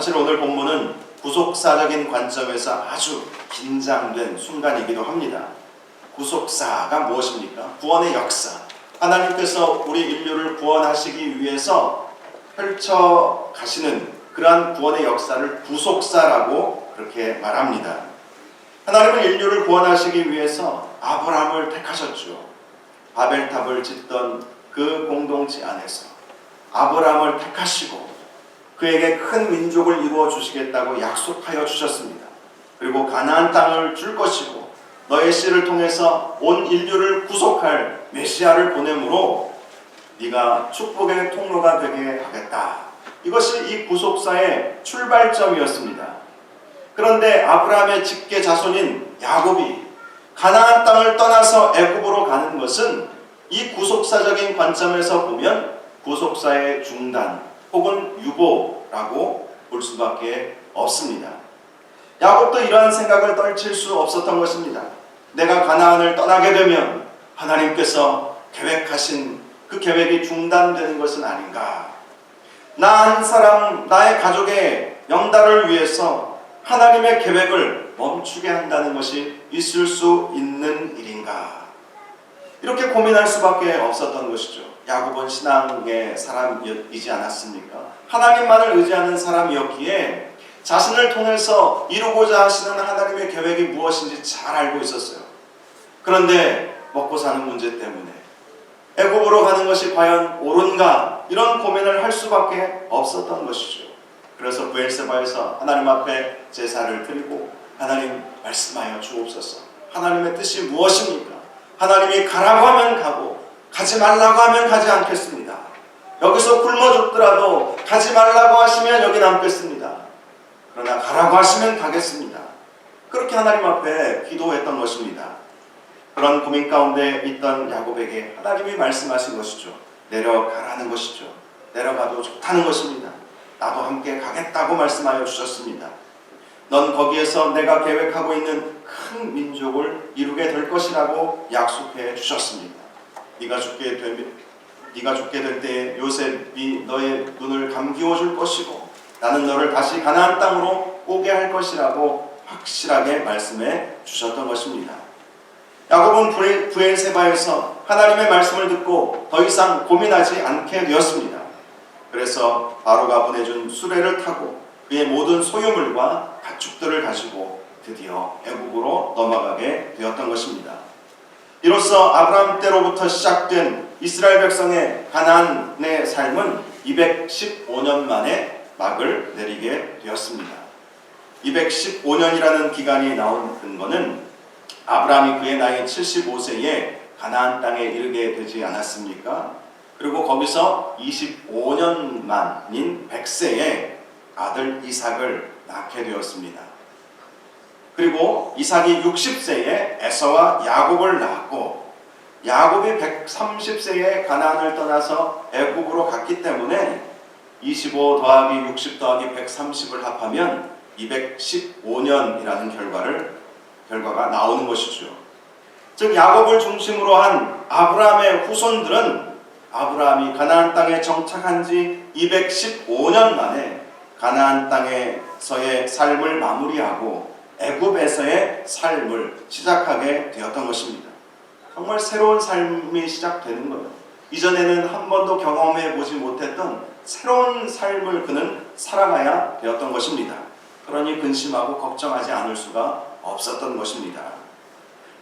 사실 오늘 본문은 구속사적인 관점에서 아주 긴장된 순간이기도 합니다. 구속사가 무엇입니까? 구원의 역사. 하나님께서 우리 인류를 구원하시기 위해서 펼쳐 가시는 그러한 구원의 역사를 구속사라고 그렇게 말합니다. 하나님은 인류를 구원하시기 위해서 아브라함을 택하셨죠. 바벨탑을 짓던 그 공동체 안에서 아브라함을 택하시고 그에게 큰 민족을 이루어 주시겠다고 약속하여 주셨습니다. 그리고 가나안 땅을 줄 것이고 너의 씨를 통해서 온 인류를 구속할 메시아를 보내므로 네가 축복의 통로가 되게 하겠다. 이것이 이 구속사의 출발점이었습니다. 그런데 아브라함의 직계 자손인 야곱이 가나안 땅을 떠나서 애굽으로 가는 것은 이 구속사적인 관점에서 보면 구속사의 중단 혹은 유보라고 볼 수밖에 없습니다. 야곱도 이러한 생각을 떨칠 수 없었던 것입니다. 내가 가나안을 떠나게 되면 하나님께서 계획하신 그 계획이 중단되는 것은 아닌가. 나 한 사람, 나의 가족의 영달을 위해서 하나님의 계획을 멈추게 한다는 것이 있을 수 있는 일인가. 이렇게 고민할 수밖에 없었던 것이죠. 야곱은 신앙의 사람이지 않았습니까? 하나님만을 의지하는 사람이었기에 자신을 통해서 이루고자 하시는 하나님의 계획이 무엇인지 잘 알고 있었어요. 그런데 먹고 사는 문제 때문에 애굽으로 가는 것이 과연 옳은가 이런 고민을 할 수밖에 없었던 것이죠. 그래서 브엘세바에서 하나님 앞에 제사를 드리고 하나님 말씀하여 주옵소서. 하나님의 뜻이 무엇입니까? 하나님이 가라고 하면 가고 가지 말라고 하면 가지 않겠습니다. 여기서 굶어 죽더라도 가지 말라고 하시면 여기 남겠습니다. 그러나 가라고 하시면 가겠습니다. 그렇게 하나님 앞에 기도했던 것입니다. 그런 고민 가운데 있던 야곱에게 하나님이 말씀하신 것이죠. 내려가라는 것이죠. 내려가도 좋다는 것입니다. 나도 함께 가겠다고 말씀하여 주셨습니다. 넌 거기에서 내가 계획하고 있는 큰 민족을 이루게 될 것이라고 약속해 주셨습니다. 네가 죽게 될 때에 요셉이 너의 눈을 감기워 줄 것이고 나는 너를 다시 가나안 땅으로 오게 할 것이라고 확실하게 말씀해 주셨던 것입니다. 야곱은 브엘세바에서 하나님의 말씀을 듣고 더 이상 고민하지 않게 되었습니다. 그래서 바로가 보내준 수레를 타고 그의 모든 소유물과 가축들을 가지고 드디어 애굽으로 넘어가게 되었던 것입니다. 이로써 아브라함 때로부터 시작된 이스라엘 백성의 가나안의 삶은 215년 만에 막을 내리게 되었습니다. 215년이라는 기간이 나온 근거는 아브라함이 그의 나이 75세에 가나안 땅에 이르게 되지 않았습니까? 그리고 거기서 25년 만인 100세에 아들 이삭을 낳게 되었습니다. 그리고 이삭이 60세에 에서와 야곱을 낳았고 야곱이 130세에 가나안을 떠나서 애굽으로 갔기 때문에 25 더하기 60 더하기 130을 합하면 215년이라는 결과가 나오는 것이죠. 즉 야곱을 중심으로 한 아브라함의 후손들은 아브라함이 가나안 땅에 정착한 지 215년 만에 가나안 땅에서의 삶을 마무리하고 애굽에서의 삶을 시작하게 되었던 것입니다. 정말 새로운 삶이 시작되는 거예요. 이전에는 한 번도 경험해 보지 못했던 새로운 삶을 그는 살아가야 되었던 것입니다. 그러니 근심하고 걱정하지 않을 수가 없었던 것입니다.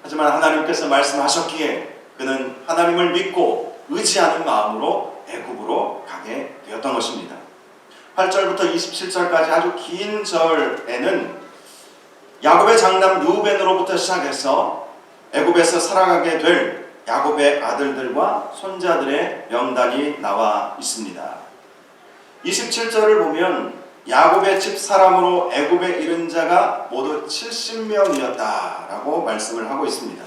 하지만 하나님께서 말씀하셨기에 그는 하나님을 믿고 의지하는 마음으로 애굽으로 가게 되었던 것입니다. 8절부터 27절까지 아주 긴 절에는 야곱의 장남 르우벤으로부터 시작해서 애굽에서 살아가게 될 야곱의 아들들과 손자들의 명단이 나와 있습니다. 27절을 보면 야곱의 집 사람으로 애굽에 이른 자가 모두 70명이었다라고 말씀을 하고 있습니다.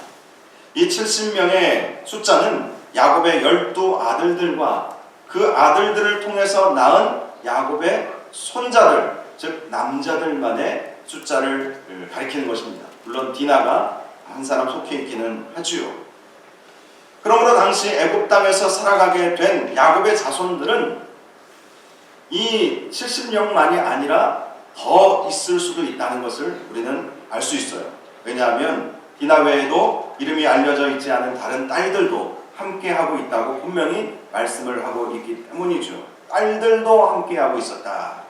이 70명의 숫자는 야곱의 12아들들과 그 아들들을 통해서 낳은 야곱의 손자들, 즉 남자들만의 숫자를 가리키는 것입니다. 물론 디나가 한 사람 속해 있기는 하지요. 그러므로 당시 애굽 땅에서 살아가게 된 야곱의 자손들은 이 70명만이 아니라 더 있을 수도 있다는 것을 우리는 알 수 있어요. 왜냐하면 디나 외에도 이름이 알려져 있지 않은 다른 딸들도 함께하고 있다고 분명히 말씀을 하고 있기 때문이죠. 딸들도 함께하고 있었다.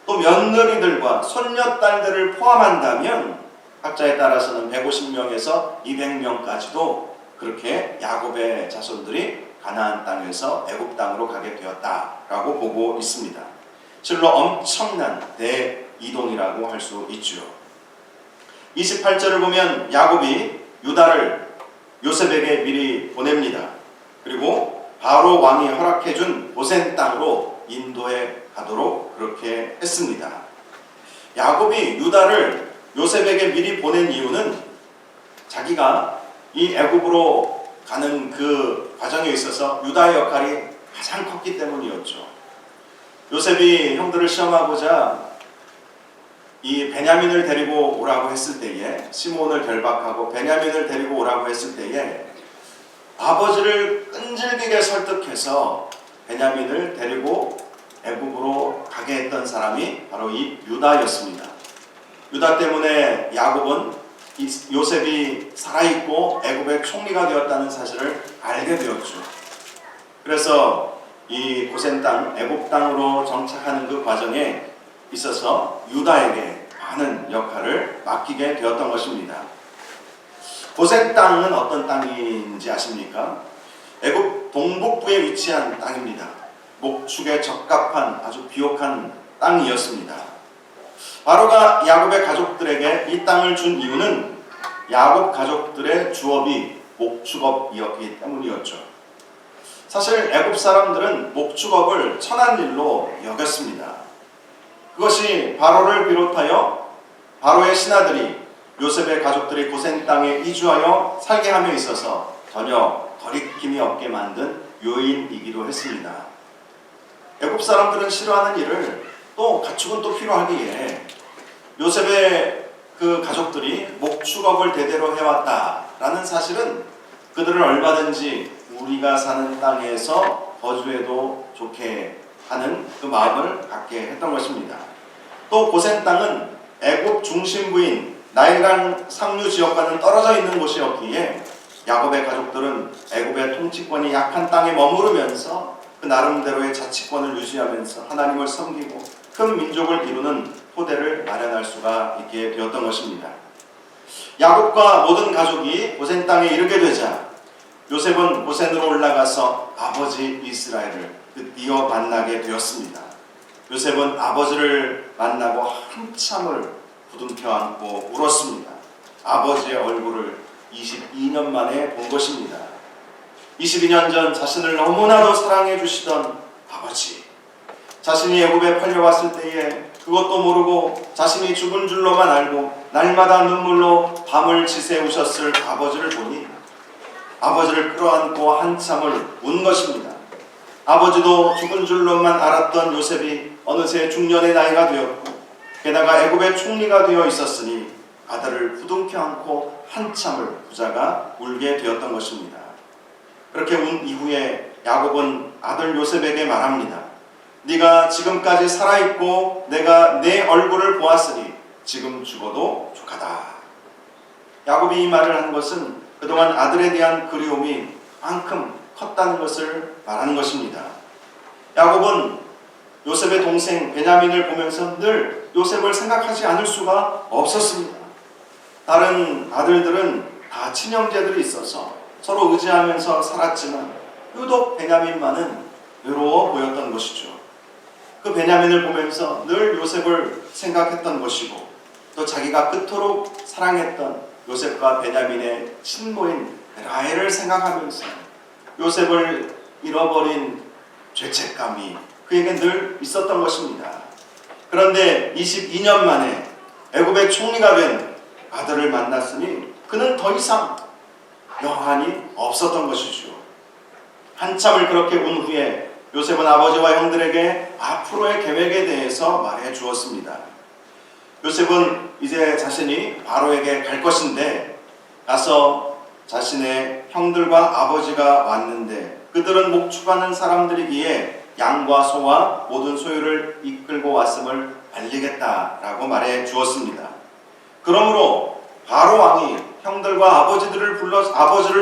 또 며느리들과 손녀딸들을 포함한다면 학자에 따라서는 150명에서 200명까지도 그렇게 야곱의 자손들이 가나안 땅에서 애굽 땅으로 가게 되었다라고 보고 있습니다. 실로 엄청난 대이동이라고 할 수 있죠. 28절을 보면 야곱이 유다를 요셉에게 미리 보냅니다. 그리고 바로 왕이 허락해준 고센 땅으로 인도해 가도록 그렇게 했습니다. 야곱이 유다를 요셉에게 미리 보낸 이유는 자기가 이 애굽으로 가는 그 과정에 있어서 유다의 역할이 가장 컸기 때문이었죠. 요셉이 형들을 시험하고자 이 베냐민을 데리고 오라고 했을 때에, 시몬을 결박하고 베냐민을 데리고 오라고 했을 때에 아버지를 끈질기게 설득해서 베냐민을 데리고 애굽으로 가게 했던 사람이 바로 이 유다였습니다. 유다 때문에 야곱은 요셉이 살아있고 애굽의 총리가 되었다는 사실을 알게 되었죠. 그래서 이 고센 땅, 애굽 땅으로 정착하는 그 과정에 있어서 유다에게 많은 역할을 맡기게 되었던 것입니다. 고센 땅은 어떤 땅인지 아십니까? 애굽 동북부에 위치한 땅입니다. 목축에 적합한 아주 비옥한 땅이었습니다. 바로가 야곱의 가족들에게 이 땅을 준 이유는 야곱 가족들의 주업이 목축업이었기 때문이었죠. 사실 애굽 사람들은 목축업을 천한 일로 여겼습니다. 그것이 바로를 비롯하여 바로의 신하들이 요셉의 가족들이 고센 땅에 이주하여 살게 함에 있어서 전혀 거리낌이 없게 만든 요인이기도 했습니다. 애굽 사람들은 싫어하는 일을 또 가축은 또 필요하기에 요셉의 그 가족들이 목축업을 대대로 해왔다라는 사실은 그들을 얼마든지 우리가 사는 땅에서 거주해도 좋게 하는 그 마음을 갖게 했던 것입니다. 또 고센 땅은 애굽 중심부인 나일강 상류 지역과는 떨어져 있는 곳이었기에 야곱의 가족들은 애굽의 통치권이 약한 땅에 머무르면서 그 나름대로의 자치권을 유지하면서 하나님을 섬기고 큰 민족을 이루는 토대를 마련할 수가 있게 되었던 것입니다. 야곱과 모든 가족이 고센 땅에 이르게 되자 요셉은 고센으로 올라가서 아버지 이스라엘을 드디어 만나게 되었습니다. 요셉은 아버지를 만나고 한참을 부둥켜 안고 울었습니다. 아버지의 얼굴을 22년 만에 본 것입니다. 22년 전 자신을 너무나도 사랑해 주시던 아버지, 자신이 애굽에 팔려왔을 때에 그것도 모르고 자신이 죽은 줄로만 알고 날마다 눈물로 밤을 지새우셨을 아버지를 보니 아버지를 끌어안고 한참을 운 것입니다. 아버지도 죽은 줄로만 알았던 요셉이 어느새 중년의 나이가 되었고 게다가 애굽의 총리가 되어 있었으니 아들을 부둥켜 안고 한참을 부자가 울게 되었던 것입니다. 그렇게 운 이후에 야곱은 아들 요셉에게 말합니다. 네가 지금까지 살아있고 내가 내 얼굴을 보았으니 지금 죽어도 족하다. 야곱이 이 말을 한 것은 그동안 아들에 대한 그리움이 만큼 컸다는 것을 말하는 것입니다. 야곱은 요셉의 동생 베냐민을 보면서 늘 요셉을 생각하지 않을 수가 없었습니다. 다른 아들들은 다 친형제들이 있어서 서로 의지하면서 살았지만 유독 베냐민만은 외로워 보였던 것이죠. 그 베냐민을 보면서 늘 요셉을 생각했던 것이고 또 자기가 그토록 사랑했던 요셉과 베냐민의 친모인 라헬을 생각하면서 요셉을 잃어버린 죄책감이 그에게 늘 있었던 것입니다. 그런데 22년 만에 애굽의 총리가 된 아들을 만났으니 그는 더 이상 여한이 없었던 것이죠. 한참을 그렇게 운 후에 요셉은 아버지와 형들에게 앞으로의 계획에 대해서 말해 주었습니다. 요셉은 이제 자신이 바로에게 갈 것인데 가서 자신의 형들과 아버지가 왔는데 그들은 목축하는 사람들이기에 양과 소와 모든 소유를 이끌고 왔음을 알리겠다라고 말해 주었습니다. 그러므로 바로 왕이 형들과 아버지를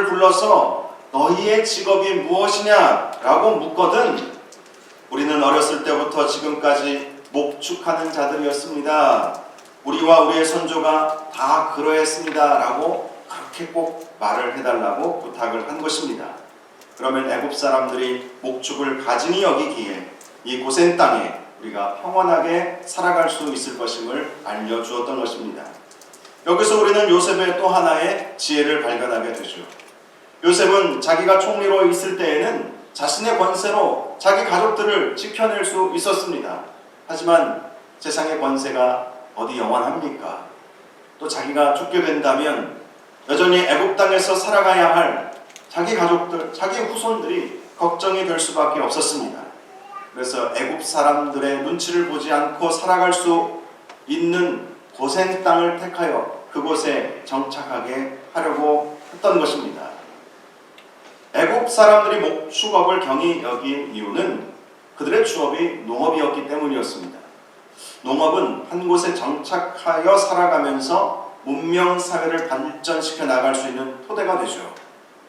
불러서 너희의 직업이 무엇이냐라고 묻거든 우리는 어렸을 때부터 지금까지 목축하는 자들이었습니다. 우리와 우리의 선조가 다 그러했습니다. 라고 그렇게 꼭 말을 해달라고 부탁을 한 것입니다. 그러면 애굽 사람들이 목축을 가증히 여기기에 이 고센 땅에 우리가 평온하게 살아갈 수 있을 것임을 알려주었던 것입니다. 여기서 우리는 요셉의 또 하나의 지혜를 발견하게 되죠. 요셉은 자기가 총리로 있을 때에는 자신의 권세로 자기 가족들을 지켜낼 수 있었습니다. 하지만 세상의 권세가 어디 영원합니까? 또 자기가 죽게 된다면 여전히 애굽 땅에서 살아가야 할 자기 가족들, 자기 후손들이 걱정이 될 수밖에 없었습니다. 그래서 애굽 사람들의 눈치를 보지 않고 살아갈 수 있는 고센 땅을 택하여 그곳에 정착하게 하려고 했던 것입니다. 애굽 사람들이 목축업을 경히 여긴 이유는 그들의 주업이 농업이었기 때문이었습니다. 농업은 한 곳에 정착하여 살아가면서 문명사회를 발전시켜 나갈 수 있는 토대가 되죠.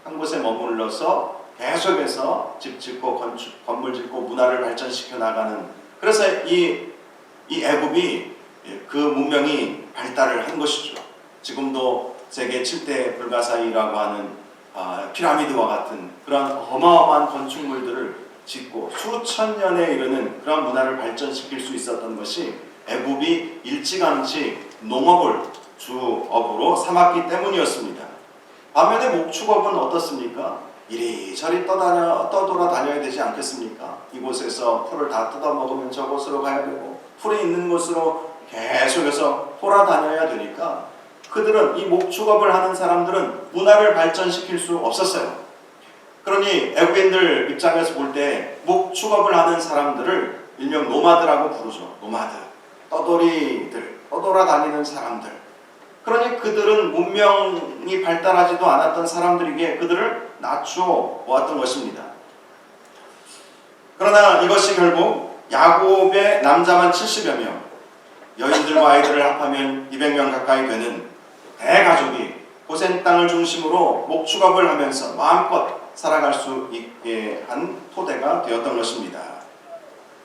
한 곳에 머물러서 계속해서 집 짓고 건물 짓고 문화를 발전시켜 나가는, 그래서 이 애굽이 그 문명이 발달을 한 것이죠. 지금도 세계 7대 불가사의라고 하는 피라미드와 같은 그런 어마어마한 건축물들을 짓고 수천 년에 이르는 그런 문화를 발전시킬 수 있었던 것이 애굽이 일찌감치 농업을 주업으로 삼았기 때문이었습니다. 반면에 목축업은 어떻습니까? 이리저리 떠돌아다녀야 되지 않겠습니까? 이곳에서 풀을 다 뜯어먹으면 저곳으로 가야 되고 풀이 있는 곳으로 계속해서 돌아다녀야 되니까 그들은 이 목축업을 하는 사람들은 문화를 발전시킬 수 없었어요. 그러니 애굽인들 입장에서 볼 때 목축업을 하는 사람들을 일명 노마드라고 부르죠. 노마드, 떠돌이들, 떠돌아다니는 사람들. 그러니 그들은 문명이 발달하지도 않았던 사람들에게 그들을 낮추어 보았던 것입니다. 그러나 이것이 결국 야곱의 남자만 70여 명, 여인들과 아이들을 합하면 200명 가까이 되는 대가족이 고센 땅을 중심으로 목축업을 하면서 마음껏 살아갈 수 있게 한 토대가 되었던 것입니다.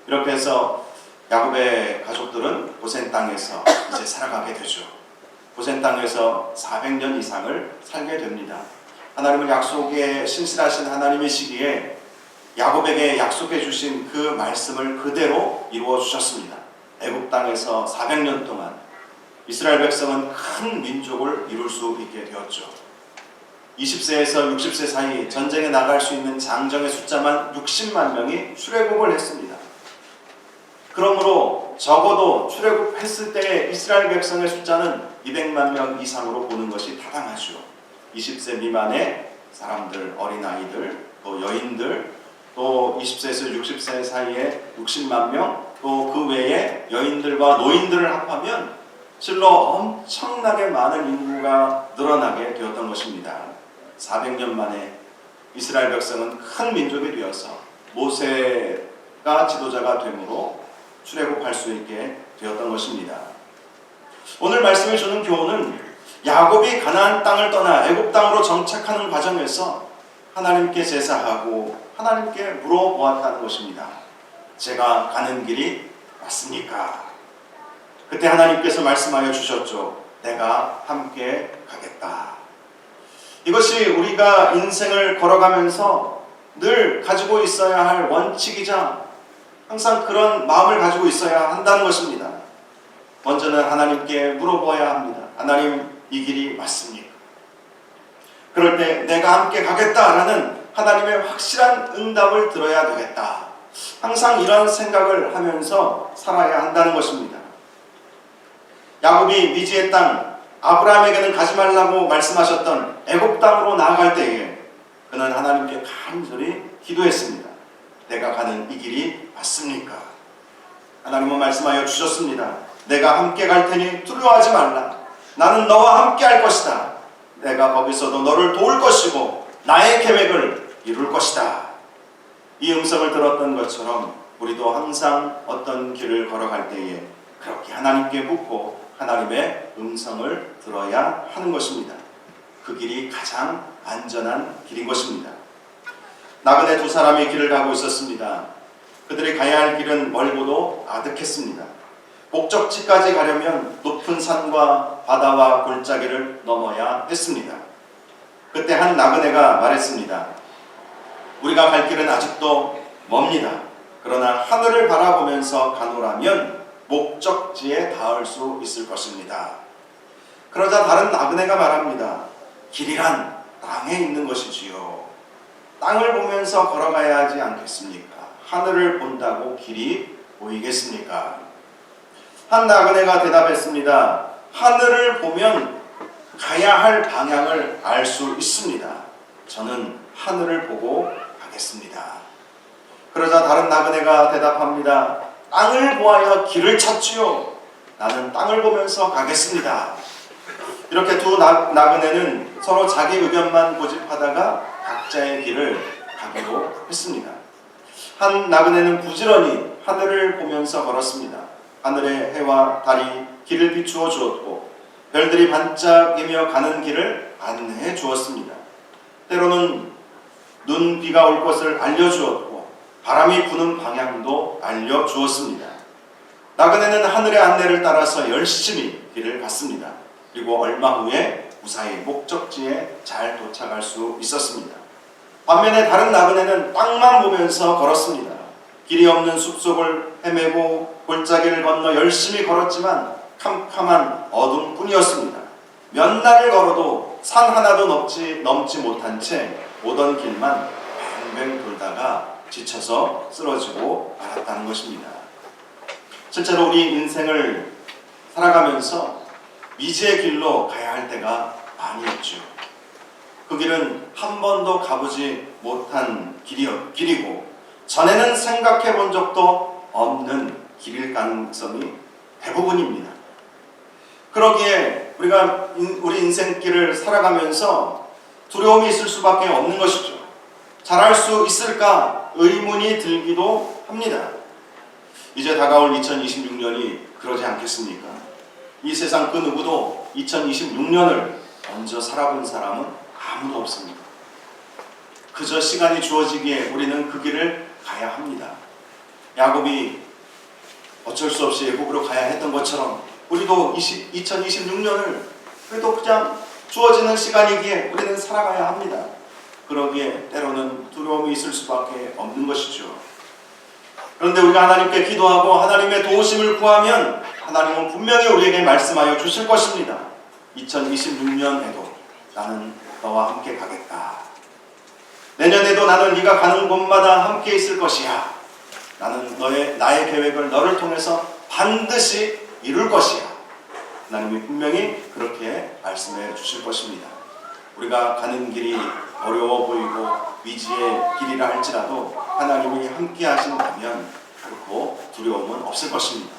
이렇게 해서 야곱의 가족들은 고센 땅에서 이제 살아가게 되죠. 고센 땅에서 400년 이상을 살게 됩니다. 하나님은 약속에 신실하신 하나님이시기에 야곱에게 약속해 주신 그 말씀을 그대로 이루어 주셨습니다. 애굽 땅에서 400년 동안 이스라엘 백성은 큰 민족을 이룰 수 있게 되었죠. 20세에서 60세 사이 전쟁에 나갈 수 있는 장정의 숫자만 60만 명이 출애굽을 했습니다. 그러므로 적어도 출애굽했을 때 이스라엘 백성의 숫자는 200만 명 이상으로 보는 것이 타당하죠. 20세 미만의 사람들, 어린아이들, 또 여인들, 또 20세에서 60세 사이에 60만 명, 또 그 외에 여인들과 노인들을 합하면 실로 엄청나게 많은 인구가 늘어나게 되었던 것입니다. 400년 만에 이스라엘 백성은 큰 민족이 되어서 모세가 지도자가 되므로 출애굽할 수 있게 되었던 것입니다. 오늘 말씀해 주는 교훈은 야곱이 가나안 땅을 떠나 애굽 땅으로 정착하는 과정에서 하나님께 제사하고 하나님께 물어보았다는 것입니다. 제가 가는 길이 맞습니까? 그때 하나님께서 말씀하여 주셨죠. 내가 함께 가겠다. 이것이 우리가 인생을 걸어가면서 늘 가지고 있어야 할 원칙이자 항상 그런 마음을 가지고 있어야 한다는 것입니다. 먼저는 하나님께 물어봐야 합니다. 하나님, 이 길이 맞습니까? 그럴 때 내가 함께 가겠다라는 하나님의 확실한 응답을 들어야 되겠다. 항상 이런 생각을 하면서 살아야 한다는 것입니다. 야곱이 미지의 땅, 아브라함에게는 가지 말라고 말씀하셨던 애굽 땅으로 나아갈 때에 그는 하나님께 간절히 기도했습니다. 내가 가는 이 길이 맞습니까? 하나님은 말씀하여 주셨습니다. 내가 함께 갈 테니 두려워하지 말라. 나는 너와 함께 할 것이다. 내가 거기서도 너를 도울 것이고 나의 계획을 이룰 것이다. 이 음성을 들었던 것처럼 우리도 항상 어떤 길을 걸어갈 때에 그렇게 하나님께 묻고 하나님의 음성을 들어야 하는 것입니다. 그 길이 가장 안전한 길인 것입니다. 나그네 두 사람이 길을 가고 있었습니다. 그들이 가야 할 길은 멀고도 아득했습니다. 목적지까지 가려면 높은 산과 바다와 골짜기를 넘어야 했습니다. 그때 한 나그네가 말했습니다. 우리가 갈 길은 아직도 멉니다. 그러나 하늘을 바라보면서 가노라면 목적지에 닿을 수 있을 것입니다. 그러자 다른 나그네가 말합니다. 길이란 땅에 있는 것이지요. 땅을 보면서 걸어가야 하지 않겠습니까? 하늘을 본다고 길이 보이겠습니까? 한 나그네가 대답했습니다. 하늘을 보면 가야 할 방향을 알 수 있습니다. 저는 하늘을 보고 가겠습니다. 그러자 다른 나그네가 대답합니다. 땅을 보아야 길을 찾지요. 나는 땅을 보면서 가겠습니다. 이렇게 두 나그네는 서로 자기 의견만 고집하다가 각자의 길을 가기로 했습니다. 한 나그네는 부지런히 하늘을 보면서 걸었습니다. 하늘의 해와 달이 길을 비추어 주었고 별들이 반짝이며 가는 길을 안내해 주었습니다. 때로는 눈, 비가 올 것을 알려주었고 바람이 부는 방향도 알려주었습니다. 나그네는 하늘의 안내를 따라서 열심히 길을 갔습니다. 그리고 얼마 후에 무사히 목적지에 잘 도착할 수 있었습니다. 반면에 다른 나그네는 땅만 보면서 걸었습니다. 길이 없는 숲속을 헤매고 골짜기를 건너 열심히 걸었지만 캄캄한 어둠뿐이었습니다. 몇 날을 걸어도 산 하나도 넘지 못한 채 오던 길만 뱅뱅 돌다가 지쳐서 쓰러지고 말았다는 것입니다. 실제로 우리 인생을 살아가면서 미지의 길로 가야 할 때가 많이 있죠. 그 길은 한 번도 가보지 못한 길이고 전에는 생각해 본 적도 없는 길일 가능성이 대부분입니다. 그러기에 우리가 우리 인생길을 살아가면서 두려움이 있을 수밖에 없는 것이죠. 잘할 수 있을까 의문이 들기도 합니다. 이제 다가올 2026년이 그러지 않겠습니까? 이 세상 그 누구도 2026년을 먼저 살아본 사람은 아무도 없습니다. 그저 시간이 주어지기에 우리는 그 길을 가야 합니다. 야곱이 어쩔 수 없이 애굽으로 가야 했던 것처럼 우리도 2026년을 그래도 그냥 주어지는 시간이기에 우리는 살아가야 합니다. 그러기에 때로는 두려움이 있을 수밖에 없는 것이죠. 그런데 우리가 하나님께 기도하고 하나님의 도우심을 구하면 하나님은 분명히 우리에게 말씀하여 주실 것입니다. 2026년에도 나는 너와 함께 가겠다. 내년에도 나는 네가 가는 곳마다 함께 있을 것이야. 나는 나의 계획을 너를 통해서 반드시 이룰 것이야. 하나님이 분명히 그렇게 말씀해 주실 것입니다. 우리가 가는 길이 어려워 보이고 미지의 길이라 할지라도 하나님이 함께 하신다면 결코 두려움은 없을 것입니다.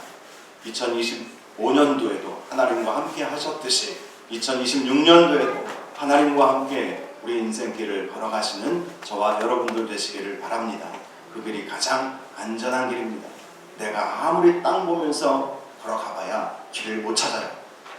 2025년도에도 하나님과 함께 하셨듯이 2026년도에도 하나님과 함께 우리 인생길을 걸어가시는 저와 여러분들 되시기를 바랍니다. 그 길이 가장 안전한 길입니다. 내가 아무리 땅 보면서 걸어가봐야 길을 못 찾아요.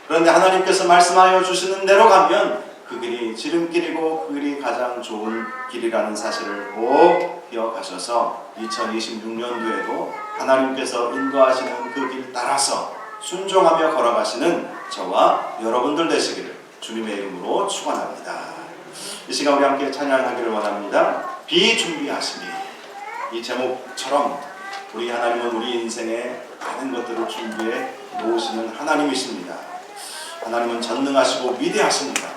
그런데 하나님께서 말씀하여 주시는 대로 가면 그 길이 지름길이고 그 길이 가장 좋은 길이라는 사실을 꼭 기억하셔서 2026년도에도 하나님께서 인도하시는 그 길 따라서 순종하며 걸어가시는 저와 여러분들 되시기를 주님의 이름으로 축원합니다. 이 시간 우리 함께 찬양하기를 원합니다. 비준비하심이. 이 제목처럼 우리 하나님은 우리 인생에 많은 것들을 준비해 놓으시는 하나님이십니다. 하나님은 전능하시고 위대하십니다.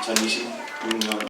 2026년